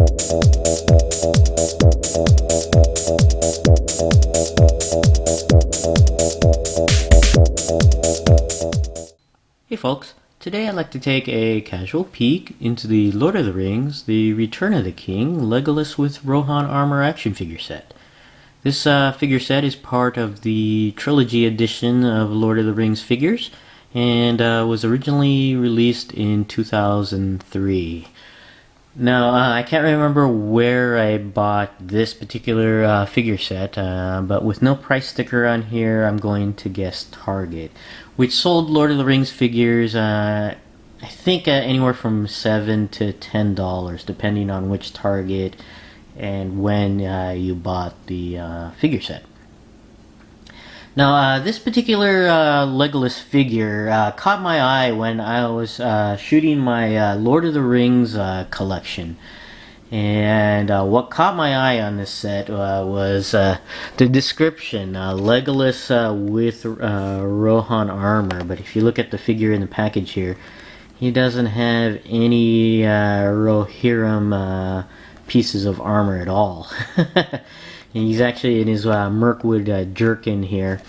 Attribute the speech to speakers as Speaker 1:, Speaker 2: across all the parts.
Speaker 1: Hey folks, today I'd like to take a casual peek into the Lord of the Rings, The Return of the King, Legolas with Rohan Armor action figure set. This figure set is part of the Trilogy edition of Lord of the Rings figures and was originally released in 2003. Now, I can't remember where I bought this particular figure set, but with no price sticker on here, I'm going to guess Target, which sold Lord of the Rings figures, I think anywhere from $7 to $10, depending on which Target and when you bought the figure set. Now, this particular Legolas figure caught my eye when I was shooting my Lord of the Rings collection. And what caught my eye on this set was the description, Legolas with Rohan Armor. But if you look at the figure in the package here, he doesn't have any Rohirrim pieces of armor at all. And he's actually in his Mirkwood jerkin here.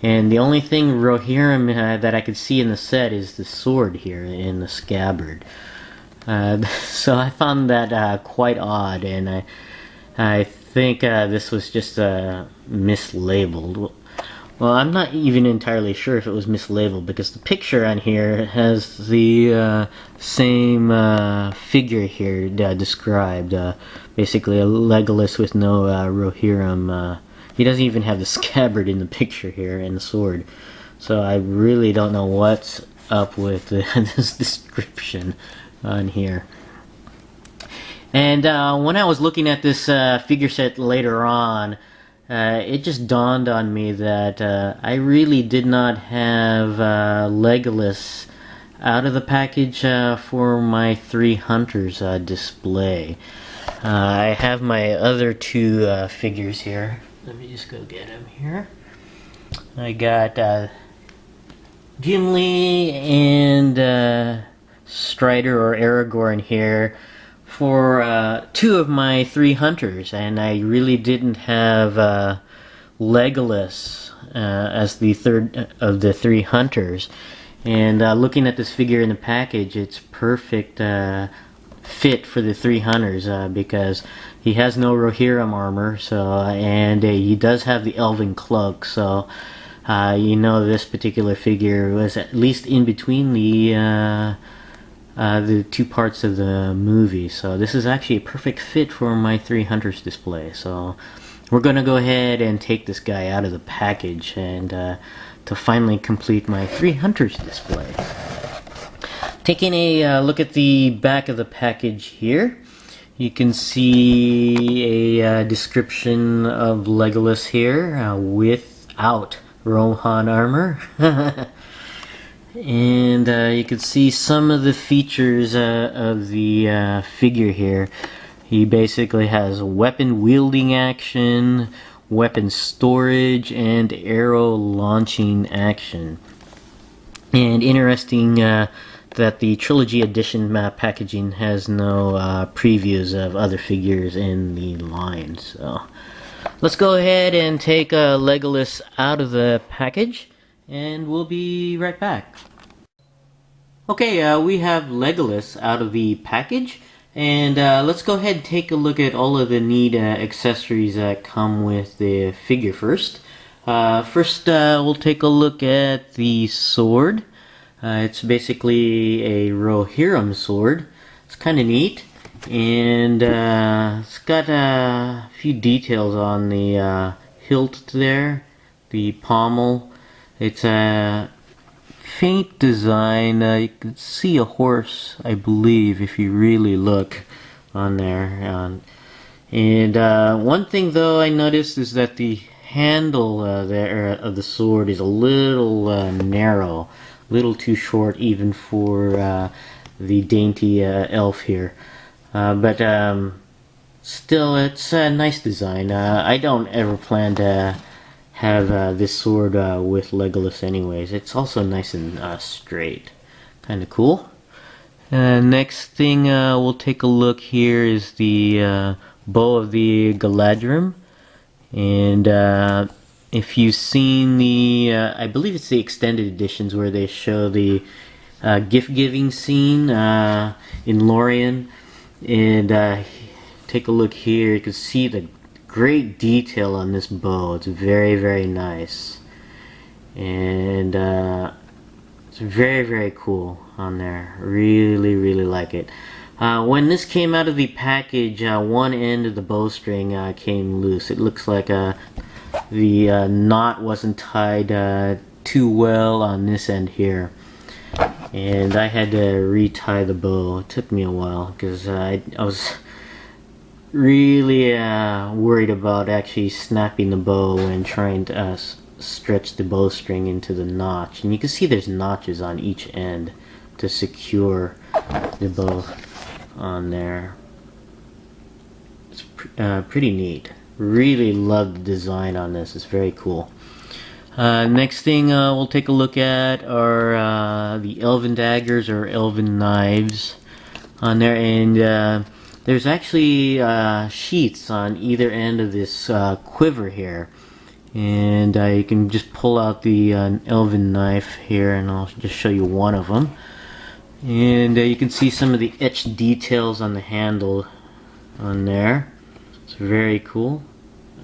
Speaker 1: And the only thing Rohirrim that I could see in the set is the sword here in the scabbard. So I found that quite odd, and I think this was just mislabeled. Well, I'm not even entirely sure if it was mislabeled, because the picture on here has the same figure here described. Basically a Legolas with no Rohirrim. He doesn't even have the scabbard in the picture here, and the sword. So I really don't know what's up with this description on here. And when I was looking at this figure set later on, it just dawned on me that I really did not have Legolas out of the package for my Three Hunters display. I have my other two figures here. Let me just go get them here. I got Gimli and Strider or Aragorn here for two of my Three Hunters, and I really didn't have Legolas as the third of the Three Hunters. And looking at this figure in the package, it's perfect fit for the Three Hunters because he has no Rohirrim armor, and he does have the elven cloak, so you know this particular figure was at least in between the two parts of the movie. So this is actually a perfect fit for my Three Hunters display. So we're gonna go ahead and take this guy out of the package and to finally complete my Three Hunters display. Taking a look at the back of the package here, you can see a description of Legolas here without Rohan armor. And you can see some of the features of the figure here. He basically has weapon wielding action, weapon storage, and arrow launching action. And interesting that the Trilogy Edition packaging has no previews of other figures in the line. So let's go ahead and take Legolas out of the package, and we'll be right back. Okay, we have Legolas out of the package, and let's go ahead and take a look at all of the neat accessories that come with the figure first. First, we'll take a look at the sword. It's basically a Rohirrim sword. It's kind of neat, and it's got a few details on the hilt there, the pommel. It's a faint design. You can see a horse, I believe, if you really look on there. And one thing though I noticed is that the handle there of the sword is a little narrow, a little too short even for the dainty elf here. But still, it's a nice design. I don't ever plan to have this sword with Legolas anyways. It's also nice and straight. Kind of cool. Next thing we'll take a look here is the bow of the Galadrim. And if you've seen the, I believe it's the extended editions where they show the gift giving scene in Lorien. And take a look here, you can see the great detail on this bow. It's very, very nice. And it's very, very cool on there. Really, really like it. When this came out of the package, one end of the bowstring came loose. It looks like the knot wasn't tied too well on this end here. And I had to retie the bow. It took me a while because I was really worried about actually snapping the bow and trying to stretch the bowstring into the notch. And you can see there's notches on each end to secure the bow on there. It's pretty neat. Really love the design on this. It's very cool. Next thing we'll take a look at are the elven daggers or elven knives on there, and there's actually sheaths on either end of this quiver here, and you can just pull out the elven knife here, and I'll just show you one of them. And you can see some of the etched details on the handle on there. It's very cool.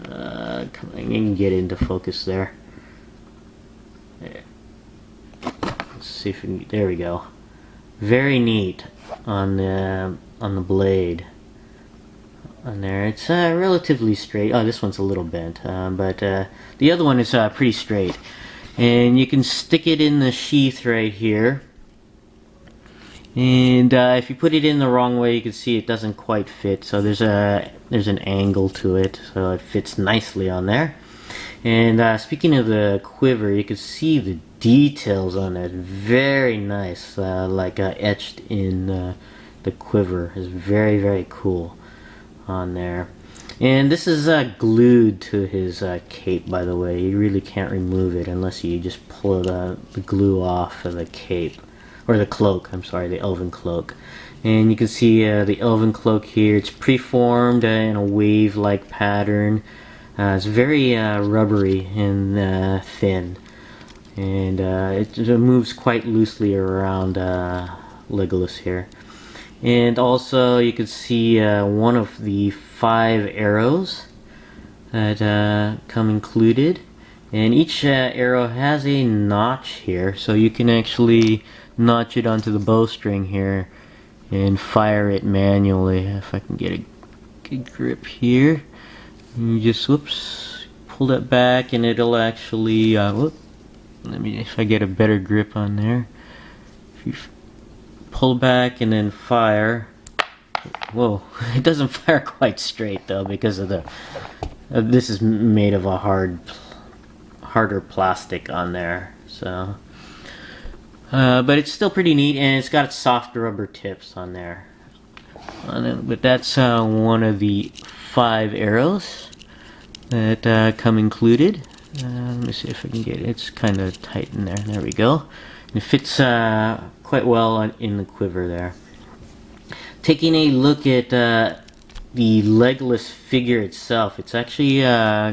Speaker 1: Come on, you can get into focus there. Let's see if we can, there we go. Very neat on the blade on there. It's relatively straight. Oh, this one's a little bent, but the other one is pretty straight. And you can stick it in the sheath right here. And if you put it in the wrong way, you can see it doesn't quite fit. So there's an angle to it, so it fits nicely on there. And speaking of the quiver, you can see the details on it. Very nice, like etched in the quiver. Is very, very cool on there. And this is glued to his cape, by the way. You really can't remove it unless you just pull the glue off of the cape. Or the cloak, I'm sorry, the elven cloak. And you can see the elven cloak here. It's preformed in a wave-like pattern. It's very rubbery and thin. And it moves quite loosely around Legolas here. And also you can see one of the 5 arrows that come included. And each arrow has a notch here, so you can actually notch it onto the bowstring here and fire it manually. If I can get a good grip here, and you just whoops, pull that back, and it'll actually whoop, if I get a better grip on there. If you pull back and then fire, whoa, it doesn't fire quite straight though because of the this is made of a harder plastic on there, so but it's still pretty neat, and it's got soft rubber tips on there. But that's one of the 5 arrows that come included. Let me see if I can get it. It's kind of tight in there. There we go. It fits quite well in the quiver there. Taking a look at the Legolas figure itself, it's actually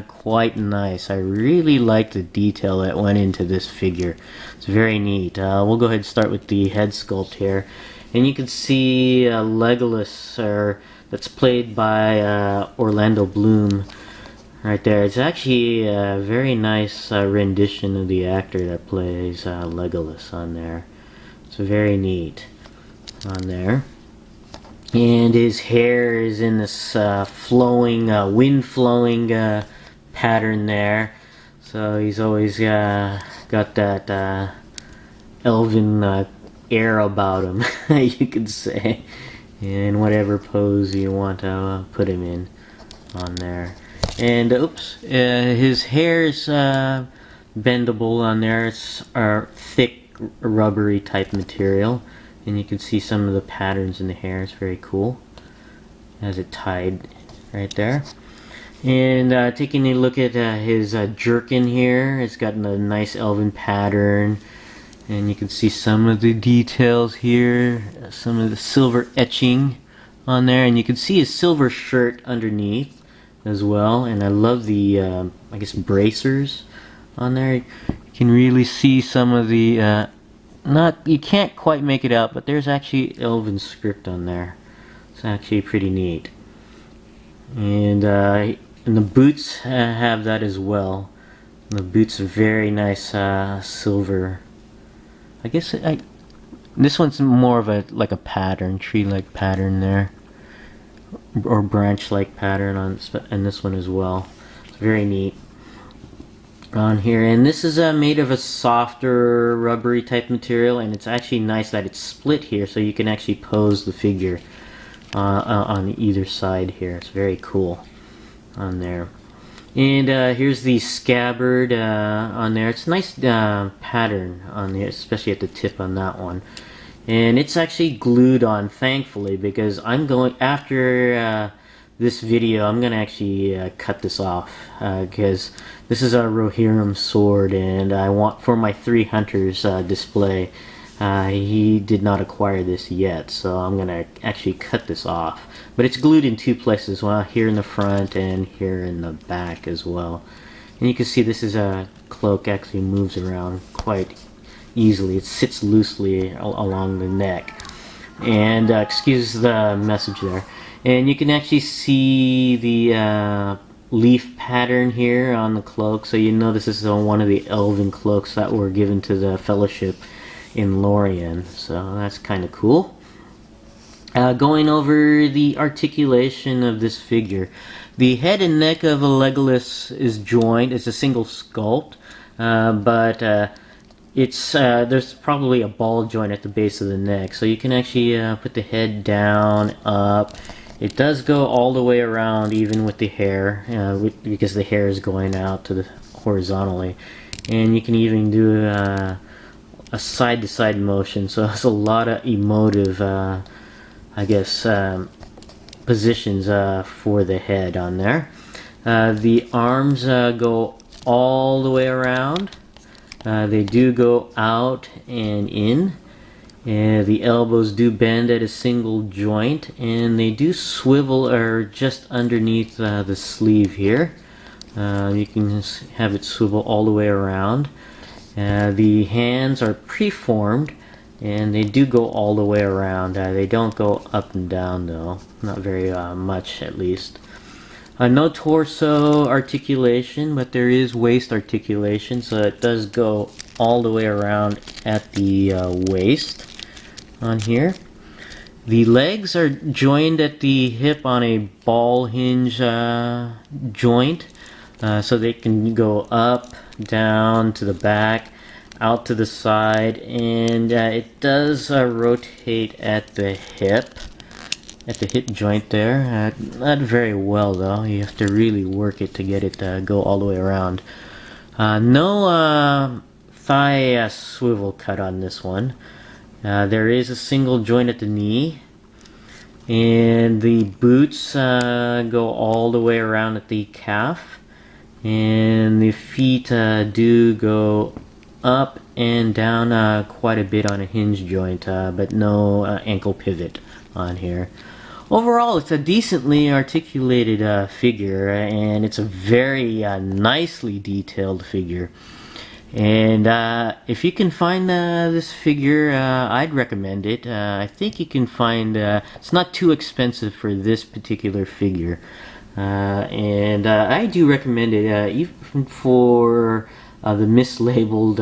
Speaker 1: quite nice. I really like the detail that went into this figure. It's very neat. We'll go ahead and start with the head sculpt here. And you can see Legolas, that's played by Orlando Bloom right there. It's actually a very nice rendition of the actor that plays Legolas on there. It's very neat on there. And his hair is in this flowing, wind-flowing pattern there. So he's always got that elven air about him, you could say. In whatever pose you want to put him in on there. And oops, his hair is bendable on there. It's thick, rubbery type material. And you can see some of the patterns in the hair. It's very cool. Has it tied right there. And taking a look at his jerkin here, it's got a nice elven pattern. And you can see some of the details here, some of the silver etching on there, and you can see his silver shirt underneath as well. And I love the I guess bracers on there. You can really see some of the you can't quite make it out, but there's actually Elven script on there. It's actually pretty neat. And the boots have that as well. And the boots are very nice silver. I guess this one's more of like a pattern, tree-like pattern there, or branch-like pattern on this one as well. It's very neat on here. And this is made of a softer, rubbery type material, and it's actually nice that it's split here, so you can actually pose the figure on either side here. It's very cool on there. And here's the scabbard on there. It's a nice pattern on there, especially at the tip on that one. And it's actually glued on, thankfully, because I'm going, after this video, I'm going to actually cut this off, because this is a Rohirrim sword, and I want, for my 3 hunters display, he did not acquire this yet, so I'm going to actually cut this off. But it's glued in 2 places, well, here in the front and here in the back as well. And you can see this is a cloak actually moves around quite easily. It sits loosely along the neck. And excuse the message there. And you can actually see the leaf pattern here on the cloak, so you know this is one of the elven cloaks that were given to the Fellowship in Lorien, so that's kind of cool. Going over the articulation of this figure, the head and neck of a Legolas is joined. It's a single sculpt, but it's there's probably a ball joint at the base of the neck, so you can actually put the head down, up. It does go all the way around, even with the hair, because the hair is going out to the horizontally, and you can even do a side-to-side motion, so it's a lot of emotive I guess positions for the head on there. The arms go all the way around. They do go out and in. The elbows do bend at a single joint, and they do swivel or just underneath the sleeve here. You can have it swivel all the way around. The hands are preformed, and they do go all the way around. They don't go up and down though, not very much at least. No torso articulation, but there is waist articulation, so it does go all the way around at the waist on here. The legs are joined at the hip on a ball hinge joint, so they can go up, down, to the back, out to the side, and it does rotate at the hip joint there. Not very well though. You have to really work it to get it to go all the way around. No thigh swivel cut on this one. There is a single joint at the knee, and the boots go all the way around at the calf, and the feet do go up and down quite a bit on a hinge joint, but no ankle pivot on here. Overall, it's a decently articulated figure, and it's a very nicely detailed figure. And if you can find this figure, I'd recommend it. I think you can find it's not too expensive for this particular figure, and I do recommend it, even for the mislabeled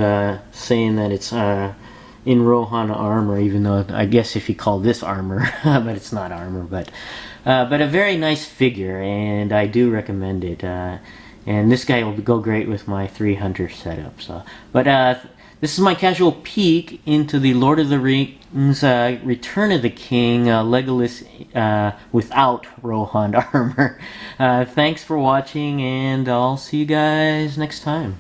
Speaker 1: saying that it's in Rohan armor, even though I guess if you call this armor, but it's not armor, but a very nice figure, and I do recommend it. And this guy will go great with my 3 hunter setup. So, but this is my casual peek into the Lord of the Rings Return of the King Legolas without Rohan armor. Thanks for watching, and I'll see you guys next time.